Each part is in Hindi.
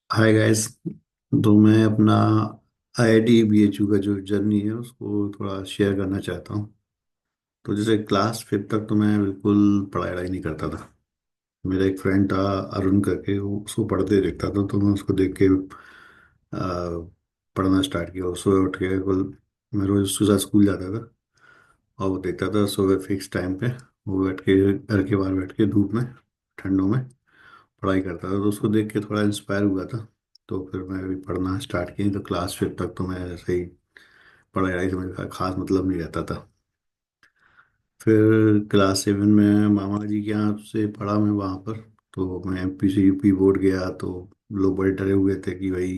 Hi guys. तो मैं अपना आईआईटी बीएचयू का जो जर्नी है उसको थोड़ा शेयर करना चाहता हूँ। तो जैसे क्लास फिफ्थ तक तो मैं बिल्कुल पढ़ाई वढ़ाई नहीं करता था। मेरा एक फ्रेंड था अरुण करके, वो उसको पढ़ते देखता था तो मैं उसको देख के पढ़ना स्टार्ट किया। और सुबह उठ के कल मैं रोज उसके साथ स्कूल जाता था और वो देखता था सुबह फिक्स टाइम पे वो बैठ के घर के बाहर बैठ के धूप में ठंडों में पढ़ाई करता था। तो उसको देख के थोड़ा इंस्पायर हुआ था। तो फिर मैं भी पढ़ना स्टार्ट की। तो क्लास फिफ्थ तक तो मैं ऐसे ही पढ़ाई वढ़ाई से मेरा खास मतलब नहीं रहता था। फिर क्लास सेवन में मामा जी के यहाँ से पढ़ा मैं वहाँ पर। तो मैं एमपी से यूपी बोर्ड गया तो लोग बड़े डरे हुए थे कि भाई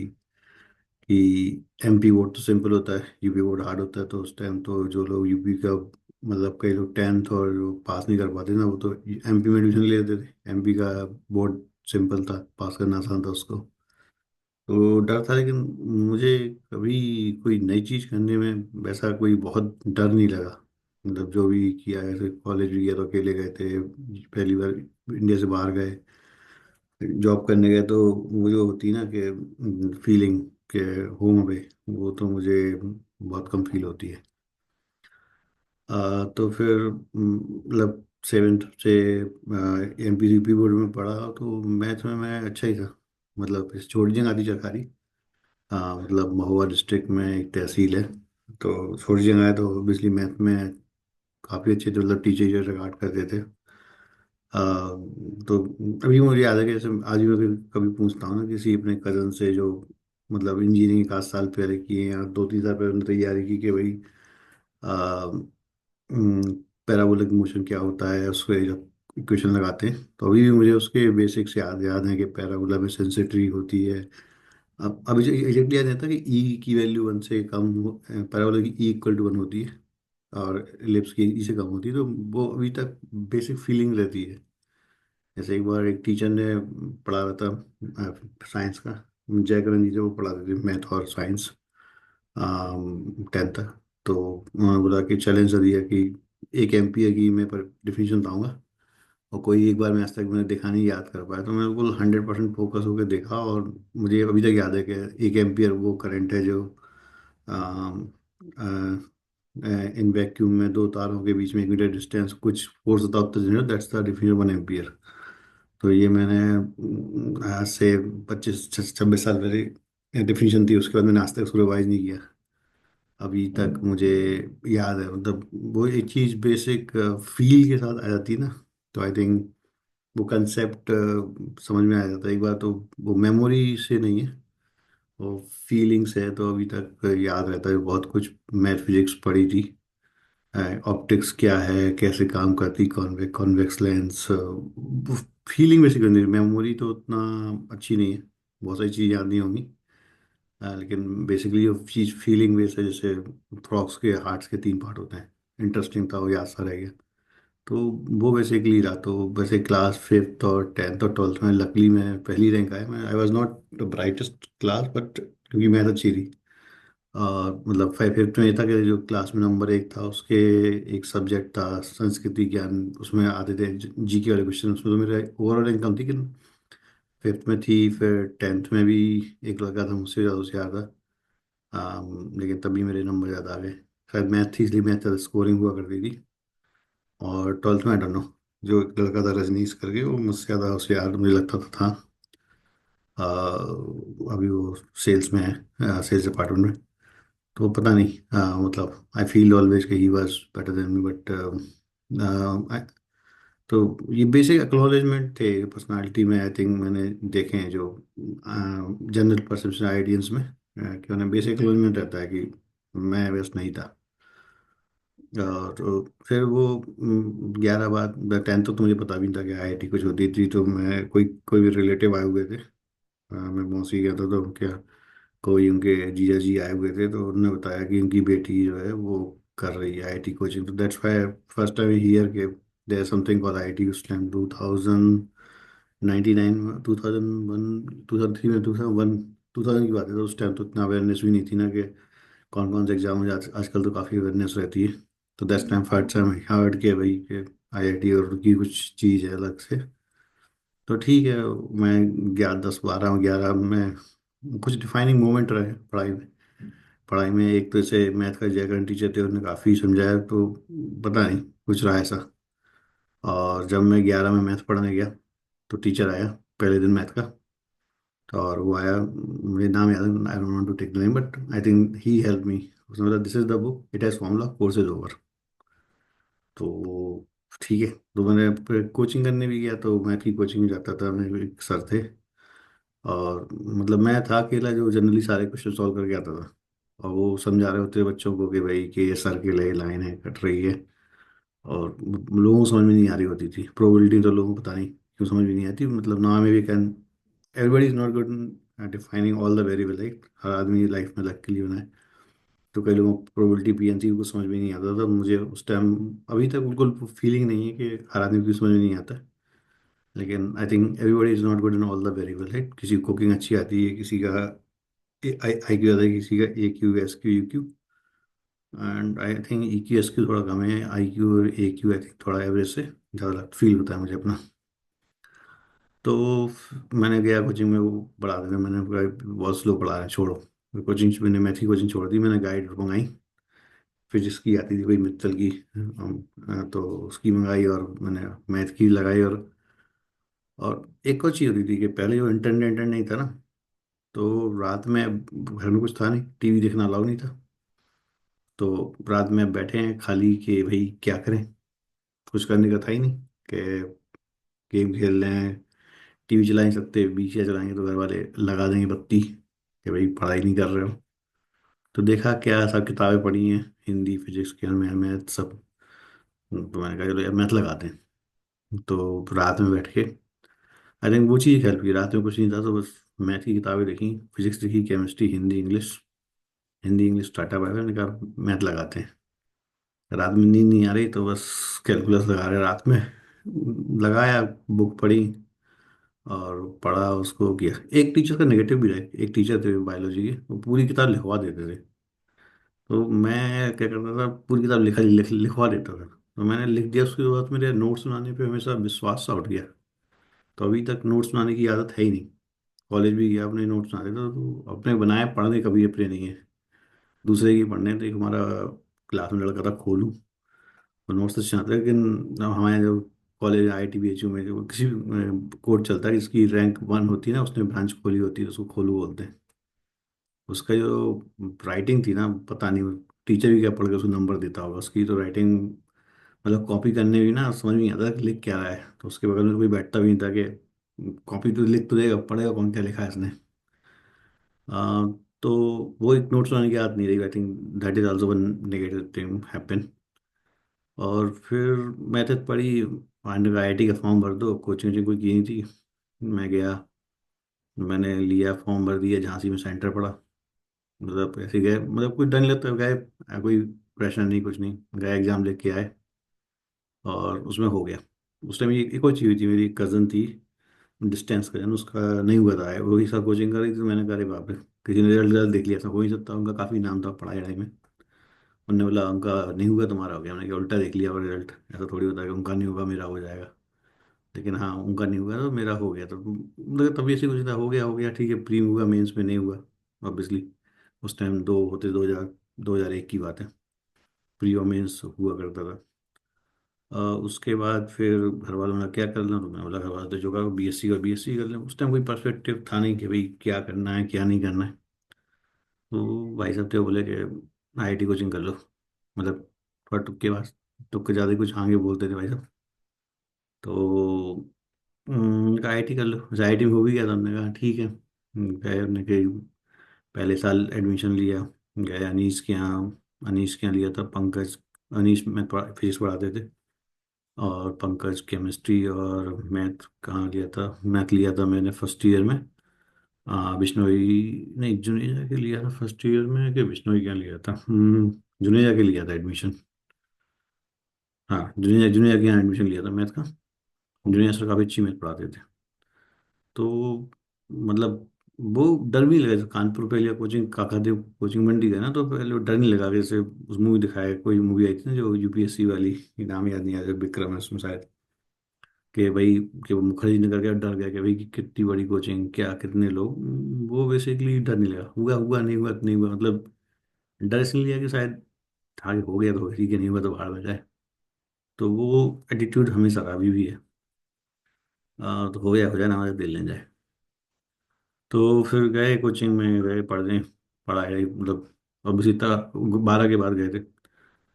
कि एमपी बोर्ड तो सिंपल होता है, यूपी बोर्ड हार्ड होता है। तो उस टाइम तो जो लोग यूपी का मतलब कई लोग टेंथ और जो पास नहीं कर पाते ना वो तो एमपी में एडमिशन ले लेते थे। एमपी का बोर्ड सिंपल था, पास करना आसान था उसको। तो डर था, लेकिन मुझे कभी कोई नई चीज़ करने में वैसा कोई बहुत डर नहीं लगा। मतलब जो भी किया है, कॉलेज भी गया तो अकेले गए थे, पहली बार इंडिया से बाहर गए, जॉब करने गए। तो वो जो होती है ना कि फीलिंग के होम पे, वो तो मुझे बहुत कम फील होती है। तो फिर मतलब सेवेंथ से एम पी यूपी बोर्ड में पढ़ा तो मैथ में मैं अच्छा ही था। मतलब छोटी आती चरखारी। हाँ, मतलब महुआ डिस्ट्रिक्ट में एक तहसील है। तो छोटी जगह है तो ऑब्वियसली मैथ में काफ़ी अच्छे थे, मतलब टीचर टीचर रिगार्ड करते थे। आ, तो अभी मुझे याद है कि जैसे आज भी मैं कभी पूछता हूँ ना किसी अपने कज़न से जो मतलब इंजीनियरिंग का साल पहले किए या 2-3 साल पहले उन्होंने तैयारी की कि भाई पैराबोलिक मोशन क्या होता है, उसको जब इक्वेशन लगाते हैं तो अभी भी मुझे उसके बेसिक्स याद याद है कि पैराबोला में सेंसिटिविटी होती है। अब अभी एग्जैक्टली याद नहीं था कि ई की वैल्यू वन से कम, पैराबोला की ई इक्वल टू वन होती है और एलिप्स की ई से कम होती है। तो वो अभी तक बेसिक फीलिंग रहती है। जैसे एक बार एक टीचर ने पढ़ा रहा था साइंस का, जयकरण जी जो वो पढ़ाते थे मैथ और साइंस टेंथ तक। तो उन्होंने बोला कि चैलेंज दिया कि एक एम्पियर की मैं पर डिफिनेशन बताऊंगा और कोई एक बार में आज तक मैंने देखा नहीं, याद कर पाया। तो मैं बिल्कुल 100% फोकस होकर देखा और मुझे अभी तक याद है कि एक एम्पियर वो करंट है जो इन वैक्यूम में दो तारों के बीच में 1 मीटर डिस्टेंस कुछ फोर्स होता है, दैट्स द डिफिनेशन 1 एम्पियर। तो ये मैंने आज से 25-26 साल पहले डिफिनेशन थी, उसके बाद मैंने आज तक उसको रिवाइज नहीं किया। अभी तक मुझे याद है, मतलब वो एक चीज़ बेसिक फील के साथ आ जाती है ना। तो आई थिंक वो कंसेप्ट समझ में आ जाता है एक बार तो। वो मेमोरी से नहीं है, वो फीलिंग्स है। तो अभी तक याद रहता है बहुत कुछ। मैथ फिजिक्स पढ़ी थी, ऑप्टिक्स क्या है, कैसे काम करती, convex convex lens, feeling basic नहीं। मेमोरी तो उतना अच्छी नहीं है, बहुत सारी चीज़ें याद नहीं होंगी। लेकिन बेसिकली वो चीज़ फीलिंग बेस है। जैसे फ्रॉक्स के हार्ट्स के 3 पार्ट होते हैं, इंटरेस्टिंग था, वो याद सा रह गया। तो वो बेसिकली रहा। तो वैसे क्लास फिफ्थ और टेंथ और ट्वेल्थ में लकली मैं पहली रैंक आया। मैं I was not the brightest class but क्योंकि मैथ अच्छी थी। और मतलब फाइव फिफ्थ में ये था कि जो क्लास में नंबर एक था उसके एक सब्जेक्ट था संस्कृति ज्ञान, उसमें आते थे जी के वाले क्वेश्चन। उसमें तो मेरा ओवरऑल रैंक कम थी, लेकिन फिफ्थ में थी। फिर टेंथ में भी एक लड़का था मुझसे ज़्यादा होशियार था। लेकिन तभी मेरे नंबर ज़्यादा आ गए। शायद मैथ थी इसलिए मैथ ज़्यादा स्कोरिंग हुआ करती थी। और ट्वेल्थ में आई डोंट नो, जो एक लड़का था रजनीश करके वो मुझसे ज़्यादा होशियार मुझे लगता था। आ, अभी वो सेल्स में है, सेल्स डिपार्टमेंट में। तो पता नहीं, मतलब आई फील ऑलवेज कि he was better than me but तो ये बेसिक एक्नॉलेजमेंट थे पर्सनालिटी में। आई थिंक मैंने देखे हैं जो जनरल परसेप्शन आइडियंस में कि उन्हें बेसिक एक्नॉलेजमेंट रहता है कि मैं व्यस्त नहीं था। तो फिर वो 11 बाद टेंथ तो मुझे पता भी नहीं था कि आईआईटी कुछ होती थी। तो मैं कोई कोई भी रिलेटिव आए हुए थे, मैं मौसी गया था तो क्या कोई उनके जीजा जी आए हुए थे तो उन्होंने बताया कि उनकी बेटी जो है वो कर रही है आईआईटी कोचिंग। तो that's why first time here के देयर समथिंग कॉल्ड आईआईटी। उस टाइम 2099 2001 2003 में 2001 2000 की बात है। तो उस टाइम तो इतना अवेयरनेस भी नहीं थी ना कि कौन कौन से एग्जाम हो। आजकल तो काफ़ी अवेयरनेस रहती है। तो that's time first time heard के भाई कि आईआईटी और की कुछ चीज़ है अलग से। तो ठीक है, मैं 11, 10, 12, 11 में कुछ डिफाइनिंग मोमेंट रहे पढ़ाई में। पढ़ाई में एक तो जैसे मैथ का जयकरण टीचर थे, उन्होंने काफ़ी समझाया, तो पता नहीं कुछ रहा ऐसा। और जब मैं 11 में मैथ पढ़ने गया तो टीचर आया पहले दिन मैथ का। तो और वो आया, मुझे नाम याद है, I don't want to take the name, but I think he help me. उसने बोला this is the book, it has formula, course is over. तो ठीक है, तो मैंने कोचिंग करने भी गया, तो मैथ की कोचिंग में जाता था। मेरे एक सर थे, और मतलब मैं था अकेला जो जनरली सारे क्वेश्चन सॉल्व करके आता था। और वो समझा रहे होते बच्चों को कि भाई कि ये सर्किल है, लाइन है, कट रही है। और लोगों को समझ में नहीं आ रही होती थी प्रोबेबिलिटी, तो लोगों को पता नहीं क्यों समझ में नहीं आती, मतलब नाउ में भी can, everybody is not good defining all the variable, like हर आदमी लाइफ में लक के लिए बना है। तो कई लोगों को प्रोबेबिलिटी पीएनसी को समझ में नहीं आता था, मुझे उस टाइम अभी तक बिल्कुल फीलिंग नहीं है कि हर आदमी को समझ में नहीं आता। लेकिन I think everybody is not good in all the variable, है किसी को कुकिंग अच्छी आती है, किसी का आई क्यू आता है, किसी का A Q, S Q, U Q. And I think E Q, S Q थोड़ा कम है, आई क्यू और ए क्यू आई थिंक थोड़ा एवरेज से ज़्यादा फील होता है मुझे अपना। तो मैंने गया कोचिंग में, वो पढ़ा देना, मैंने कहा बहुत स्लो पढ़ा रहे हैं, छोड़ो। कोचिंग मैंने मैथ की कोचिंग छोड़ दी, मैंने गाइड मंगाई। फिजिक्स की आती थी कोई मित्तल की, तो उसकी मंगाई, और मैंने मैथ की लगाई। और एक और चीज़ होती थी कि पहले जो इंटरनेट इंटरनेट नहीं था ना, तो रात में घर में कुछ था नहीं, टीवी देखना अलाउ नहीं था। तो रात में बैठे हैं खाली कि भाई क्या करें, कुछ करने का था ही नहीं कि गेम खेल रहे हैं, टीवी चला नहीं सकते, बीच चलाएंगे तो घर वाले लगा देंगे बत्ती कि भाई पढ़ाई नहीं कर रहे हो। तो देखा क्या सब किताबें पढ़ी हैं, हिंदी, फिजिक्स की, मैथ सब। तो मैंने कहा चलो यार मैथ लगाते हैं। तो रात में बैठ के आई थिंक वो चीज़ हेल्प की, रात में कुछ नहीं था तो बस मैथ की किताबें देखी, फिजिक्स देखी, chemistry, Hindi, English. Hindi English tata bye bye, मैंने कहा मैथ लगाते हैं। रात में नींद नहीं आ रही तो बस कैलकुलस लगा रहे रात में, लगाया, बुक पढ़ी और पढ़ा, उसको किया। एक टीचर का नेगेटिव भी रहा, एक टीचर थे बायोलॉजी के, वो पूरी किताब लिखवा देते थे। तो मैं क्या करता था, पूरी किताब लिखवा देता था। तो मैंने लिख दिया, उसके बाद मेरे नोट्स बनाने पे हमेशा विश्वास सा उठ गया। तो अभी तक नोट्स बनाने की आदत है ही नहीं। कॉलेज भी गया, अपने नोट्स बना देता, तो अपने बनाए पढ़ने कभी अपने नहीं है, दूसरे की पढ़ने। तो एक हमारा क्लास में लड़का था खोलू, वो नोट्स अच्छे आते हैं, लेकिन अब हमारे जो college I T B H U में जो किसी कोर्ट चलता है, जिसकी रैंक 1 होती है ना, उसने ब्रांच खोली होती है, उसको खोलू बोलते हैं। उसका जो राइटिंग थी ना, पता नहीं टीचर भी क्या पढ़ के उसको नंबर देता होगा, उसकी तो राइटिंग, मतलब कॉपी करने भी ना समझ में नहीं आता कि लिख क्या रहा है। तो उसके बगल में कोई बैठता भी नहीं था कि कॉपी तो लिख तो देगा, पढ़ेगा कौन क्या लिखा है इसने। आ, तो वो एक नोट्स बनाने की आदत नहीं रही, I think that is also one negative thing happen. और फिर मैथ पढ़ी, आईआईटी का IIT का फॉर्म भर दो, कोचिंग वोचिंग कोई की नहीं थी। मैं गया, मैंने लिया, फॉर्म भर दिया, झांसी में सेंटर पड़ा। मतलब ऐसे गए, मतलब कोई डर नहीं लगता, गए, कोई प्रेशर नहीं, कुछ नहीं, गए एग्जाम लिख के आए और उसमें हो गया। उस टाइम एक और चीज़ हुई थी, मेरी कज़न थी, डिस्टेंस कज़न, उसका नहीं हुआ था, वही सब कोचिंग कर रही थी। तो मैंने कहा अरे बाप रे, किसी ने रिजल्ट देख लिया, ऐसा हो नहीं सकता, उनका काफ़ी नाम था पढ़ाई वढ़ाई में। उन्होंने बोला उनका नहीं हुआ, तुम्हारा हो गया। मैंने कहा उल्टा देख लिया और रिजल्ट, ऐसा थोड़ी होता है कि उनका नहीं होगा मेरा हो जाएगा। लेकिन हाँ, उनका नहीं हुआ तो मेरा हो गया। तो मतलब तभी ऐसे कुछ था, हो गया ठीक है, प्री में हुआ, मेंस में नहीं हुआ ऑब्वियसली। उस टाइम दो होते, 2001 की बात है, प्री और मेंस हुआ करता था। उसके बाद फिर घर वालों ने क्या करना, तो मैं बोला घर वालों तो जो कहा BSc कर लें। उस टाइम कोई पर्सपेक्टिव था नहीं कि भाई क्या करना है क्या नहीं करना है। तो भाई साहब थे, वो बोले कि IIT कोचिंग कर लो, मतलब थोड़ा तुक्के बाद, तुक्के ज़्यादा ही कुछ आगे बोलते थे भाई साहब। तो IIT कर लो, IIT में हो भी गया, तो हमने कहा ठीक है। गए, हमने कही पहले साल एडमिशन लिया, गए अनीश के यहाँ। अनीश के यहाँ लिया था, पंकज, अनीश मैथ फिजिक्स पढ़ाते थे, और पंकज केमिस्ट्री और मैथ कहाँ लिया था, मैथ लिया था मैंने फर्स्ट ईयर में। बिश्नोई, नहीं जुनेजा के लिया था फर्स्ट ईयर में, कि बिश्नोई क्या लिया था, जुनेजा के लिया था एडमिशन। हाँ, जुनेजा के यहाँ एडमिशन लिया था मैथ का। जुनेजा सर काफ़ी अच्छी मैथ पढ़ाते थे। तो मतलब वो डर भी नहीं लगा, जैसे कानपुर पहले कोचिंग काकादेव कोचिंग मंडी गए ना, तो पहले वो डर नहीं लगा, जैसे उस मूवी दिखाया, कोई मूवी आई थी ना जो UPSC वाली, ये नाम याद नहीं आ रहा, विक्रम है उसमें शायद। कि भाई, कि वो मुखर्जी नगर गया, डर गया कि भाई कि कितनी बड़ी कोचिंग, क्या कितने लोग, वो बेसिकली डर नहीं लगा, हुआ हुआ, नहीं हुआ तो नहीं हुआ, मतलब डर इसलिए लिया कि शायद आगे हो गया तो ठीक है, नहीं हुआ तो बाहर में जाए। तो वो एटीट्यूड हमेशा रहा, अभी भी है। तो हो गया, हो जाए ना, हमारे दिल ले जाए। तो फिर गए कोचिंग में, गए पढ़ने, पढ़ाई मतलब, अब इसी तरह 12 के बाद गए थे।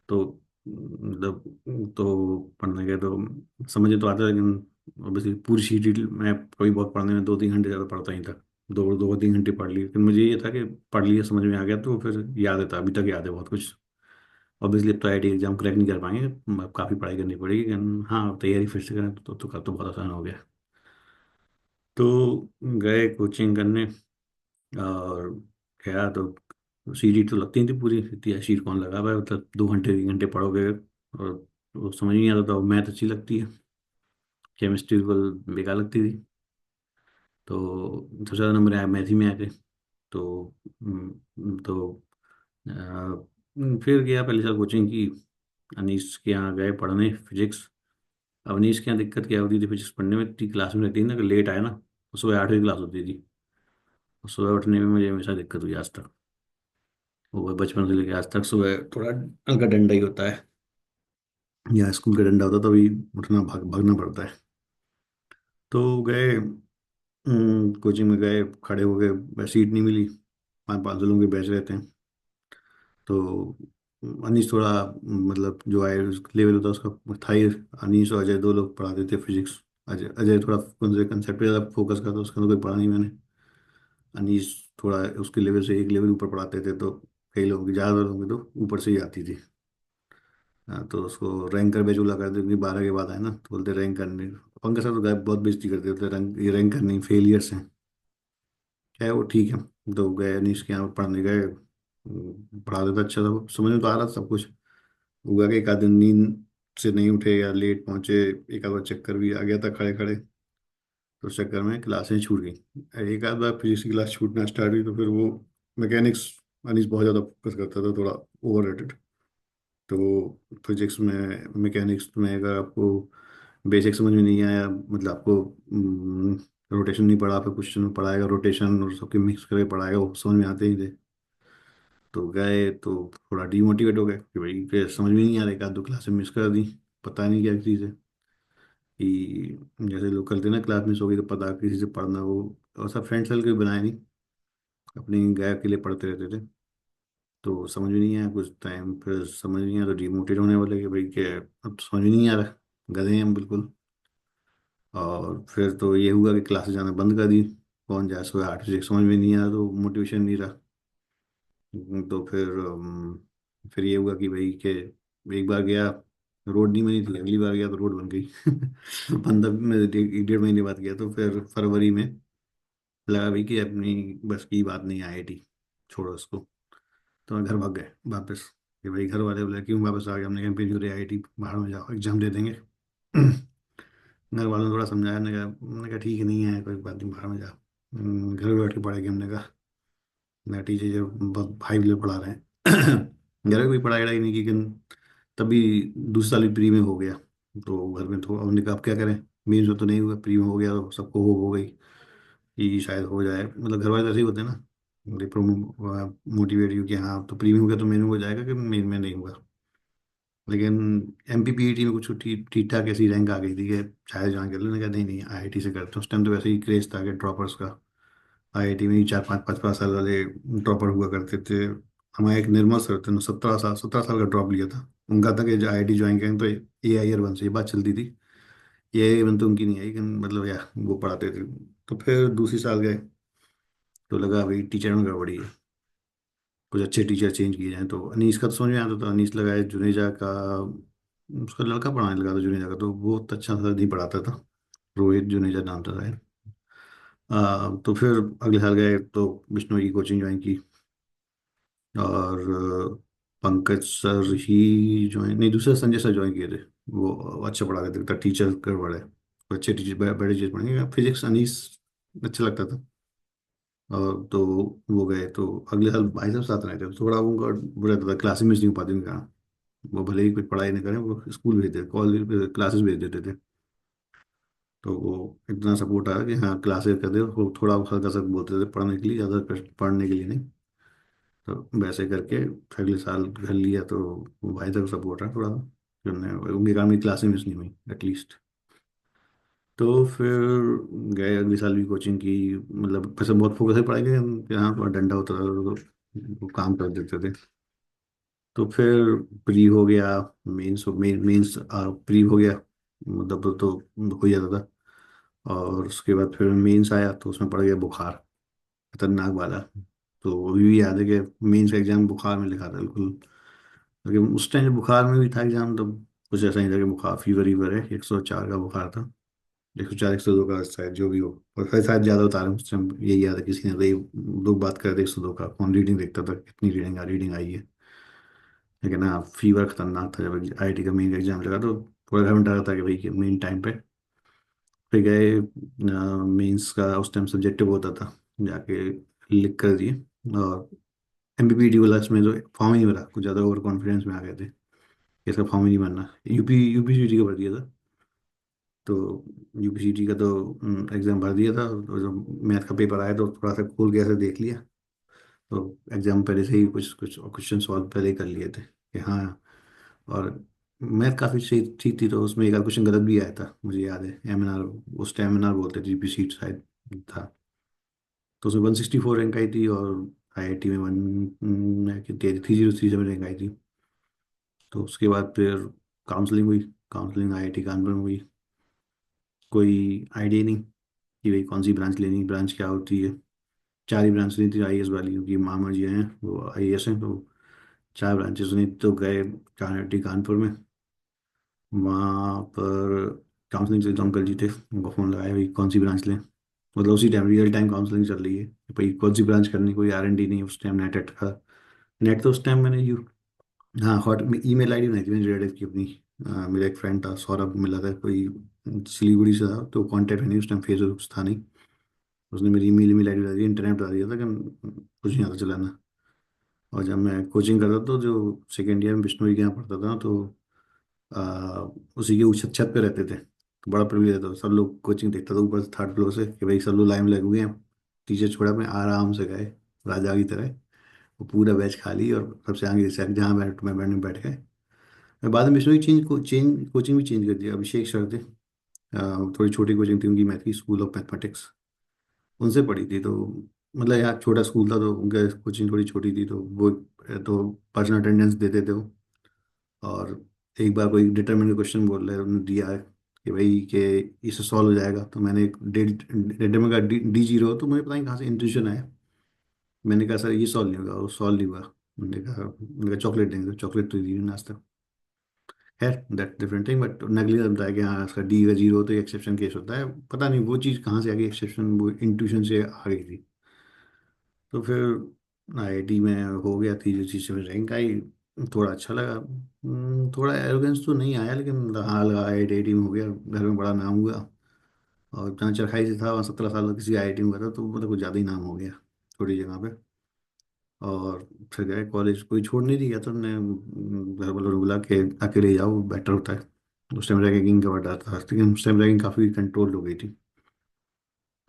तो मतलब तो पढ़ने गए तो समझ तो आता है, लेकिन ऑब्वियसली पूरी शीट मैं कभी बहुत पढ़ने में 2-3 घंटे ज़्यादा पढ़ता ही था। 2-3 घंटे पढ़ लिए, लेकिन मुझे ये था कि पढ़ लिया, समझ में आ गया, तो फिर याद है था, अभी तक याद है बहुत कुछ। ऑब्वियसली अब तो आईआईटी एग्जाम क्रैक नहीं कर पाएंगे, अब काफ़ी पढ़ाई करनी पड़ेगी, लेकिन हाँ तैयारी फिर से करें तो कर तो बहुत आसान हो गया। तो गए कोचिंग करने, और गया तो सीट तो लगती नहीं थी पूरी, इतनी सीट कौन लगा पाए, मतलब 2 घंटे 3 घंटे पढ़ोगे, और वो समझ नहीं आता था। मैथ अच्छी लगती है, केमिस्ट्री बिल्कुल बेकार लगती थी। तो सबसे ज़्यादा नंबर आया मैथ ही में आए थे। तो फिर गया पहले साल कोचिंग की, अनीश के यहाँ गए पढ़ने फिजिक्स। अब अनीश के यहाँ दिक्कत क्या होती थी फिजिक्स पढ़ने में, इतनी क्लास में रहती थी ना कि लेट आए ना, तो सुबह 8 बजे क्लास होती थी। और सुबह उठने में मुझे हमेशा दिक्कत हुई आज तक, वो बचपन से लेकर आज तक सुबह थोड़ा हल्का डंडा ही होता है, या स्कूल का डंडा होता है, तो अभी उठना भागना पड़ता है। तो गए, कोचिंग में गए, खड़े हो गए, सीट नहीं मिली, 5-5 लोगों के बैच रहते हैं। तो अनीश थोड़ा मतलब जो आए लेवल होता है उसका था ही। अनीश और अजय 2 लोग पढ़ाते थे फिजिक्स। अजय अजय थोड़ा कंसेप्ट पे ज़्यादा फोकस करता, उसका तो कोई पढ़ा नहीं मैंने। अनीश थोड़ा उसके लेवल से एक लेवल ऊपर पढ़ाते थे, तो कई लोगों की, ज़्यादा लोगों की तो ऊपर से ही आती थी। हाँ, तो उसको रैंक कर बैच बोला करते, क्योंकि 12 के बाद आए ना, तो बोलते रैंक करने। पंकज सर तो गायब बहुत बेइज्जती करते थे, रैंक, ये रैंक करनी फेलियर्स हैं। क्या है वो, ठीक है। तो गए अनीश के यहाँ पढ़ने गए, पढ़ा देता अच्छा था वो, समझ में तो आ रहा था सब कुछ। हुआ कि एक आध दिन नींद से नहीं उठे या लेट पहुंचे, एक आध बार चक्कर भी आ गया था खड़े खड़े, तो उस चक्कर में क्लासें छूट गई। एक आध बार फिजिक्स की क्लास छूटना स्टार्ट हुई, तो फिर वो मैकेनिक्स, अनीश बहुत ज़्यादा फोकस करता था, थोड़ा ओवर रेटेड। तो फिजिक्स में, मैकेनिक्स में अगर आपको बेसिक समझ में नहीं आया, मतलब आपको रोटेशन नहीं पढ़ा, फिर क्वेश्चन में पढ़ाएगा रोटेशन और सबके मिक्स करके पढ़ाएगा, वो समझ में आते ही थे। तो गए तो थोड़ा डीमोटिवेट हो गए कि भाई कि समझ में नहीं आ रहा, एक आध दो क्लासें मिस कर दी, पता नहीं क्या चीज़ है। कि जैसे लोग करते ना, क्लास मिस हो गई तो पता किसी से पढ़ना, वो और सब फ्रेंड सर्कल भी बनाए नहीं, अपनी गैर के लिए पढ़ते रहते थे। तो समझ में नहीं आया कुछ टाइम, फिर समझ नहीं आया तो डिमोटिवेट होने वाले कि भाई क्या, अब समझ में नहीं आ रहा, गधे हैं हम बिल्कुल। और फिर तो ये हुआ कि क्लासेस जाना बंद कर दी। कौन जाए, सुबह 8 बजे, समझ में नहीं आया तो मोटिवेशन नहीं रहा। तो फिर ये हुआ कि भाई के एक बार गया, रोड नहीं बनी थी, अगली बार गया तो रोड बन गई। 1.5 महीने बाद गया, तो फिर फरवरी में लगा भाई कि अपनी बस की बात नहीं, आईआईटी छोड़ो उसको। तो मैं घर भाग गए वापस, कि भाई घर वाले बोले क्यों वापस आ गए, हमने कहा फिर जो आईआईटी बाहर में जाओ एग्जाम दे देंगे। घर वालों ने थोड़ा समझाया, मैंने कहा ठीक है, नहीं है कोई बात नहीं, बाहर में जाओ। घर में बैठ के पढ़ेंगे, हमने कहा मेरा टीचर जो बहुत हाई लेवल पढ़ा रहे हैं। घर में कोई पढ़ाई वढ़ाई नहीं की, लेकिन तभी दूसरे साल भी प्री में हो गया। तो घर में तो हमने कहा अब क्या करें, मेन में तो नहीं हुआ, प्री में हो गया, तो सबको हो गई कि शायद हो जाए, मतलब घर वाले तो ऐसे ही होते हैं ना, मोटिवेट यू कि हाँ तो प्री में हो गया तो मेन में हो जाएगा, कि मेन में नहीं हुआ। लेकिन एमपीपीईटी में कुछ ठीक ठीक ठाक ऐसी रैंक आ गई थी कि शायद जहाँ कर लेने का, नहीं नहीं आईआईटी से करते, उस टाइम तो वैसे ही क्रेज था कि ड्रॉपर्स का। आईआईटी में ही 4-5 5-5 साल वाले ड्रॉपर हुआ करते थे। हमारे एक निर्मल सर थे ना, 17 साल का ड्रॉप लिया था। उनका था कि आईआईटी ज्वाइन करें तो एआईआर बन से ये बात चलती थी। एआईआर बन तो उनकी नहीं आई, लेकिन मतलब यार वो पढ़ाते थे। तो फिर दूसरी साल गए, तो लगा भाई टीचर में गड़बड़ी है, कुछ अच्छे टीचर चेंज किए जाएं। तो अनीस का तो समझ में आता था, अनीस लगाए जुनेजा का, उसका लड़का पढ़ाने लगा था जुनेजा का, तो वो बहुत अच्छा था, नहीं पढ़ाता था, रोहित जुनेजा नाम था शायद। तो फिर अगले साल गए तो बिश्नोई की कोचिंग ज्वाइन की, और पंकज सर ही ज्वाइन, नहीं दूसरे संजय सर ज्वाइन किए थे। वो अच्छा पढ़ाते थे, टीचर कर बड़े अच्छे टीचर, बड़े टीचर पढ़ेंगे। फिजिक्स अनीस अच्छा लगता था। और तो वो गए तो अगले साल भाई साहब साथ रहे थे, तो थोड़ा उनका बुरा रहता था, क्लासेस मिस नहीं हो पाती उनका। वो भले ही कुछ पढ़ाई नहीं करें, वो स्कूल भेज देते, कॉलेज क्लासेस भेज देते थे। तो वो इतना सपोर्ट आया कि हाँ क्लासेस कर दे, वो थोड़ा हल्का सा बोलते थे पढ़ने के लिए, ज़्यादा पढ़ने के लिए नहीं। तो वैसे करके अगले साल कर लिया, तो भाई तक सपोर्ट है थोड़ा, जो उनके कारण मेरी क्लासें मिस नहीं हुई एटलीस्ट। तो फिर गए अगले साल भी कोचिंग की, मतलब वैसे बहुत फोकस है पढ़ाई के, यहाँ थोड़ा डंडा होता था तो वो काम कर देते थे। तो फिर प्री हो गया, मेंस प्री हो गया, मतलब तो हो जाता था। और उसके बाद फिर मेंस आया तो उसमें पड़ गया बुखार, खतरनाक वाला। तो अभी भी याद है कि मेंस का एग्जाम बुखार में लिखा था बिल्कुल। लेकिन उस टाइम बुखार में भी था एग्जाम, तो कुछ ऐसा नहीं था कि बुखार फीवर वीवर है। 104 का बुखार था, 104 102 का शायद, जो भी हो। और फिर शायद ज़्यादा बता रहे हैं उस टाइम, यही याद है किसी ने तो ये लोग बात कर रहे थे 102 का, कौन रीडिंग देखता था कितनी रीडिंग आई है। लेकिन हाँ फीवर खतरनाक था। जब आईआईटी का मेन एग्जाम लगा तो पूरा घर में डरा था कि भाई मेन टाइम पे। फिर गए, मेंस का उस टाइम सब्जेक्टिव होता था, जाके लिख कर दिए। और एमपीपीटी वाला इसमें जो फॉर्म ही नहीं भरा, कुछ ज़्यादा ओवर कॉन्फिडेंस में आ गए थे कि इसका फॉर्म ही नहीं भरना। यूपीसीटी का भर दिया था। तो यूपीसीटी का तो एग्ज़ाम भर दिया था, और जो मैथ का पेपर आया तो थोड़ा सा खोल के ऐसे देख लिया। तो एग्ज़ाम पहले से ही कुछ कुछ क्वेश्चन सॉल्व पहले ही कर लिए थे कि हाँ। और मैथ काफ़ी सही ठीक थी, तो उसमें एक आध क्वेश्चन गलत भी आया था मुझे याद है। एमएनआर, उस टाइम एमएनआर बोलते थे, जीपीसी शायद था। तो उसमें 164 रैंक आई थी, और आईआईटी में 3037 रैंक आई थी। तो उसके बाद फिर काउंसलिंग हुई, काउंसलिंग आईआईटी कानपुर में हुई। कोई आइडिया नहीं कि भाई कौन सी ब्रांच लेनी, ब्रांच क्या होती है। चार ही ब्रांच नहीं थी आईएएस वाली, क्योंकि मामा जी हैं वो आईएएस हैं। तो चार ब्रांचेस नहीं, तो गए आईआईटी कानपुर में। वहाँ पर काउंसलिंग चलती, अंकल जी थे, उनको फ़ोन लगाया भाई कौन सी ब्रांच लें। मतलब उसी टाइम रियल टाइम काउंसलिंग चल रही है कि भाई कौन सी ब्रांच करनी, कोई आरएनडी नहीं उस टाइम, नेट था। नेट तो उस टाइम मैंने हाँ हॉट ईमेल आईडी बनाई थी मैंने रेडिट की अपनी। मेरा एक फ्रेंड था सौरभ, मिला था कोई सिलीगुड़ी से था, तो कांटेक्ट है नहीं उस टाइम, फेसबुक था नहीं। उसने मेरी ईमेल आईडी बता दी, इंटरनेट बता दिया था कि कुछ नहीं आता चलाना। और जब मैं कोचिंग करता था, तो जो सेकेंड ईयर में विष्णु के यहाँ पढ़ता था, तो आ, उसी के छत छत पे रहते थे, तो बड़ा प्रिविलेज था। सब लोग कोचिंग देखता था ऊपर से, थर्ड फ्लोर से, कि भाई सब लोग लाइन में लगे हुए हैं। टीचर छोड़ा, मैं आराम से गए राजा की तरह, वो पूरा बैच खाली, और सबसे आगे से जहाँ मैं बैठ गए। मैं बाद में विष्णु की कोचिंग भी चेंज कर दिया। अभिषेक सर थे, थोड़ी छोटी कोचिंग थी उनकी, मैथ की, स्कूल ऑफ मैथमेटिक्स, उनसे पढ़ी थी। तो मतलब यहाँ छोटा स्कूल था, तो उनका कोचिंग थोड़ी छोटी थी, तो वो तो पर्सनल अटेंडेंस देते थे वो। और एक बार कोई डिटरमिनेंट क्वेश्चन बोल रहे उन्होंने दिया है कि भाई कि इससे सॉल्व हो जाएगा, तो मैंने एक डिटरमिनेंट का डी जीरो, तो मुझे पता नहीं कहाँ से इंट्यूशन आया। मैंने कहा सर ये सॉल्व नहीं होगा, वो सॉल्व नहीं हुआ। उन्होंने कहा चॉकलेट देंगे, तो चॉकलेट तो दी नहीं आज तक। है दैट डिफरेंट थिंग, बट नकली ने बताया कि हाँ इसका डी का जीरो तो एक्सेप्शन केस होता है। पता नहीं वो चीज़ कहाँ से आ गई एक्सेप्शन, वो इंट्यूशन से आ गई थी। तो फिर आईआईटी में हो गया, तीसरी चीज़ में रैंक आई, थोड़ा अच्छा लगा। थोड़ा एरोगेंस तो नहीं आया, लेकिन हाँ लगा आईआईटी में हो गया, घर में बड़ा नाम हुआ। और जहाँ चरखाई से था वहाँ 17 साल किसी आईआईटी में हुआ था, तो मतलब कुछ ज़्यादा ही नाम हो गया छोटी जगह पे। और फिर गए कॉलेज, कोई छोड़ नहीं दिया, तो हमने घर वालों ने बोला कि अकेले जाओ बेटर होता है। उस टाइम रैगिंग का बड़ा डर था, लेकिन उस टाइम रैगिंग काफ़ी कंट्रोल हो गई थी।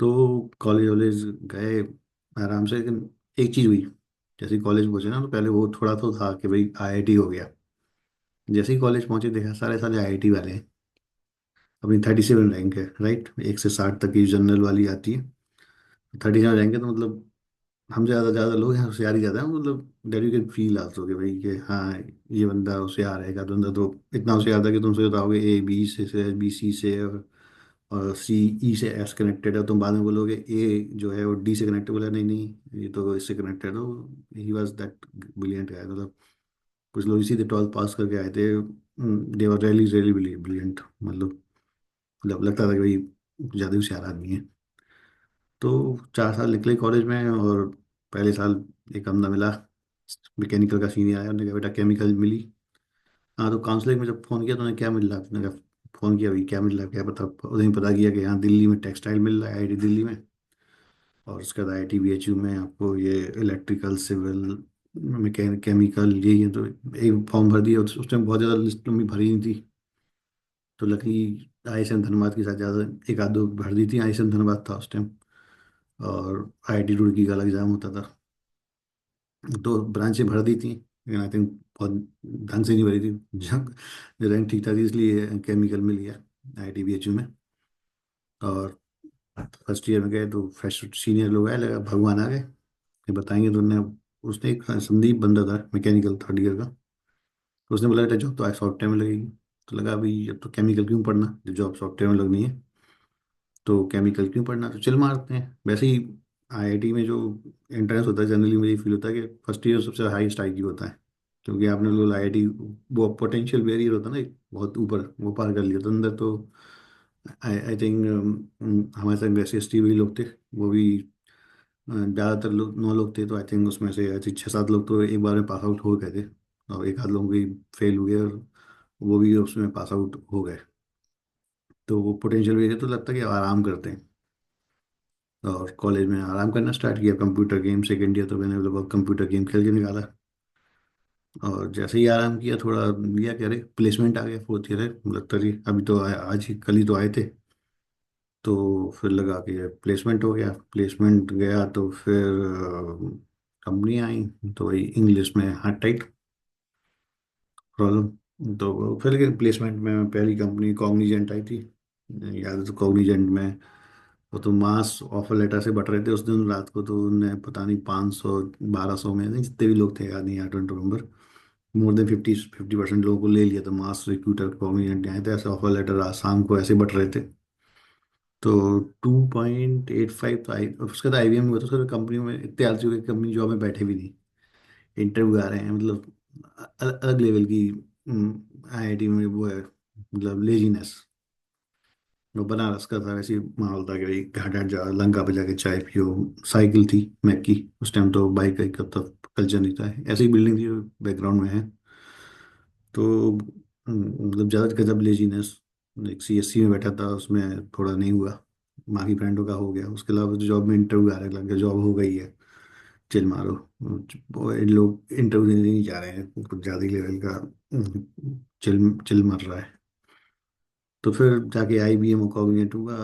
तो कॉलेज वॉलेज गए आराम से। लेकिन एक चीज़ हुई, जैसे ही कॉलेज पहुंचे ना, तो पहले वो थोड़ा तो था कि भाई आईआईटी हो गया। जैसे ही कॉलेज पहुंचे देखा सारे सारे आईआईटी वाले हैं। अपनी 37 रैंक है, राइट, 1 से 60 तक की जनरल वाली आती है। 37 रैंक है, तो मतलब हमसे ज़्यादा ज़्यादा लोग हैं, होशियार ही ज़्यादा है, मतलब that you can feel also कि भाई कि हाँ ये बंदा होशियार है। का बंदा तो इतना होशियार था कि तुमसे बताओगे ए बी से बी सी से, और सी ई से एस कनेक्टेड है, तुम बाद में बोलोगे ए जो है वो डी से कनेक्टेड, बोला नहीं नहीं ये तो इससे कनेक्टेड हो। ही वॉज दैट ब्रिलियंट गाय, मतलब कुछ लोग इसी थे 12th पास करके आए थे। दे वर रियली रियली ब्रिलियंट, मतलब लगता था कि भाई ज़्यादा ही होशियार आदमी है। तो 4 साल निकले कॉलेज में, और पहले साल एक बंदा मिला, मैकेनिकल का सीनियर आया, उन्होंने कहा बेटा केमिकल मिली। हाँ, तो काउंसलिंग में जब फ़ोन किया तो उन्हें क्या मिल रहा है, उसने कहा फ़ोन किया भाई क्या मिल रहा है, क्या पता। उन्हें पता किया कि यहाँ दिल्ली में टेक्सटाइल मिल रहा है, आईआईटी दिल्ली में। और उसके बाद आईआईटी बीएचयू में आपको ये इलेक्ट्रिकल, सिविल, केमिकल, ये तो एक फॉर्म भर दिया। उस टाइम बहुत ज़्यादा लिस्ट लंबी भरी नहीं थी। तो लकी ISM धनबाद के साथ ज़्यादा, एक आध दो भर दी थी, ISM धनबाद था उस टाइम। और IIT रुड़की का अलग एग्ज़ाम होता था। तो ब्रांचें भर दी थी, लेकिन आई थिंक बहुत ढंग से नहीं भरी थी। जब रैंक ठीक था इसलिए केमिकल में लिया, IIT BHU में। और फर्स्ट ईयर में गए तो फ्रेश सीनियर लोग आए, लगा भगवान आ गए, ये बताएंगे। तो उन्होंने, उसने एक संदीप बंदा था मैकेनिकल थर्ड ईयर का, तो उसने बोला बेटा जॉब तो आज सॉफ्टवेयर में लगेगी। तो लगा अभी अब तो केमिकल क्यों पढ़ना, जब जॉब सॉफ्टवेयर में लगनी है तो केमिकल क्यों पढ़ना, तो चल मारते हैं। वैसे ही IIT में जो एंट्रेंस होता है जनरली मुझे फील होता है कि फर्स्ट ईयर सबसे हाईएस्ट IQ होता है। क्योंकि आपने लोग IIT, वो पोटेंशियल बैरियर होता है ना एक, बहुत ऊपर वो पार कर लिया तो अंदर तो आई आई थिंक हमारे साथ वैसे ST भी लोग थे, वो भी ज़्यादातर लोग 9 लोग थे, तो आई थिंक उसमें से आई थिंक 6-7 लोग तो एक बार में पास आउट हो गए थे। और एक आध लोग भी फेल हुए, और वो भी उसमें पास आउट हो गए। तो वो पोटेंशियल बैरियर तो लगता है कि आराम करते हैं। और कॉलेज में आराम करना स्टार्ट किया, कंप्यूटर गेम सेकेंड ईयर तो मैंने लगभग कंप्यूटर गेम खेल के निकाला। और जैसे ही आराम किया थोड़ा, लिया कह रहे प्लेसमेंट आ गया फोर्थ ईयर है, लगता रही अभी तो आज ही कल ही तो आए थे। तो फिर लगा कि प्लेसमेंट हो गया, प्लेसमेंट गया तो फिर कंपनी आई, तो वही इंग्लिश में हार्ट टाइट प्रॉब्लम। तो फिर प्लेसमेंट में पहली कंपनी कॉग्निजेंट आई थी, याद है तो कॉग्निजेंट में वो तो मास ऑफर लेटर से बट रहे थे उस दिन रात को। तो उन्हें पता नहीं 500 1200 में नहीं, जितने भी लोग थे याद नहीं, यार डोंट रिमेम्बर, मोर देन 50% लोगों को ले लिया था। मास रिक्रूटर कॉग्निजेंट आए थे, ऐसे ऑफर लेटर आज शाम को ऐसे बट रहे थे। तो 2.85 तो आई, उसका तो IBM हुआ था, उसका तो कंपनी में इतने आलसी हो गए, कंपनी जॉब में बैठे भी नहीं, इंटरव्यू आ रहे हैं। मतलब अलग लेवल की IIT में वो है, मतलब लेजीनेस। वो बनारस का था, वैसे ही माहौल था कि भाई घाट घाट जा, लंका पे जाके चाय पियो। साइकिल थी मैक की, उस टाइम तो बाइक का कब तक कल्चर नहीं था, ऐसी ही बिल्डिंग थी बैकग्राउंड में है। तो मतलब ज़्यादा गजब लेजीनेस। एक CSC में बैठा था, उसमें थोड़ा नहीं हुआ, बाकी फ्रेंडों का हो गया। उसके अलावा तो जॉब में इंटरव्यू आ रहा लग गया, जॉब हो गई है, चिल मारो। वो इन लोग इंटरव्यू देने नहीं जा रहे हैं, कुछ ज़्यादा ही लेवल का चिल चिल मर रहा है। तो फिर जाके IBM और कॉग्निजेंट हुआ।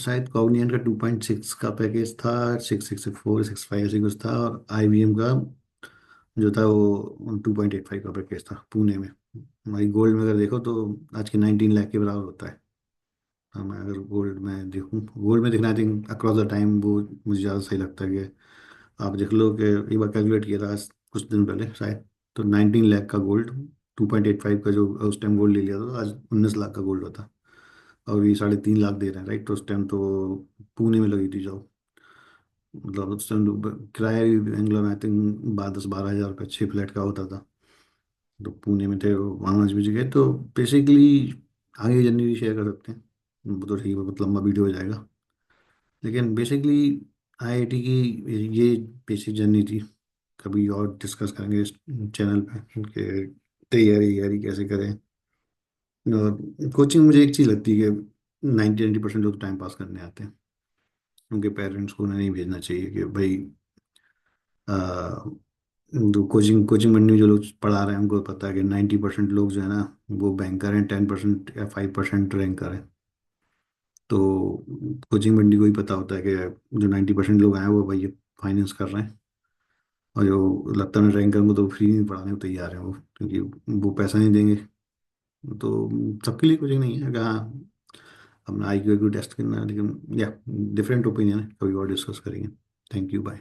शायद कॉग्निजेंट का 2.6 का पैकेज था, 6, 6, 4, 6, 5 ऐसे कुछ था। और IBM का जो था वो 2.85 का पैकेज था पुणे में। भाई गोल्ड में अगर देखो तो आज के 19 लाख के बराबर होता है। हाँ, मैं अगर गोल्ड में देखूँ, गोल्ड में देखना I think across the time वो मुझे ज़्यादा सही लगता है। कि आप देख लो कि एक बार कैलकुलेट किया था आज कुछ दिन पहले शायद, तो 19 लाख का गोल्ड, 2.85 का जो उस टाइम गोल्ड ले लिया था, तो आज 19 लाख का गोल्ड होता। और ये 3.5 लाख दे रहे हैं, राइट। तो उस टाइम तो पुणे में लगी थी जॉब, मतलब उस टाइम तो किराया भी बेंगलोर में आई थिंक 10-12 हज़ार रुपये 6 फ्लैट का होता था। तो पुणे में थे, वहाँ आज भी गए। तो बेसिकली आगे जर्नी भी शेयर कर सकते हैं, वो तो ठीक है, बहुत लंबा वीडियो हो जाएगा। लेकिन बेसिकली IIT की ये बेसिक जर्नी थी। कभी और डिस्कस करेंगे इस चैनल पे कि तैयारी यारी कैसे करें। और कोचिंग मुझे एक चीज़ लगती है कि 90-90% लोग टाइम पास करने आते हैं। उनके पेरेंट्स को उन्हें नहीं भेजना चाहिए कि भाई तो कोचिंग कोचिंग मंडी में जो लोग पढ़ा रहे हैं उनको पता है कि 90% लोग जो है ना वो बैंकर हैं, 10% या 5% रैंकर हैं। तो कोचिंग मंडी को ही पता होता है कि जो 90% लोग आए हैं वो भाई फाइनेंस कर रहे हैं। और जो लगता है रैंकर को तो फ्री में पढ़ाने को तैयार है वो, क्योंकि वो पैसा नहीं देंगे। तो सबके लिए कोचिंग नहीं है। अगर हाँ अपना IQ टेस्ट करना है, लेकिन या डिफरेंट ओपिनियन है, कभी और डिस्कस करेंगे। Thank you, bye.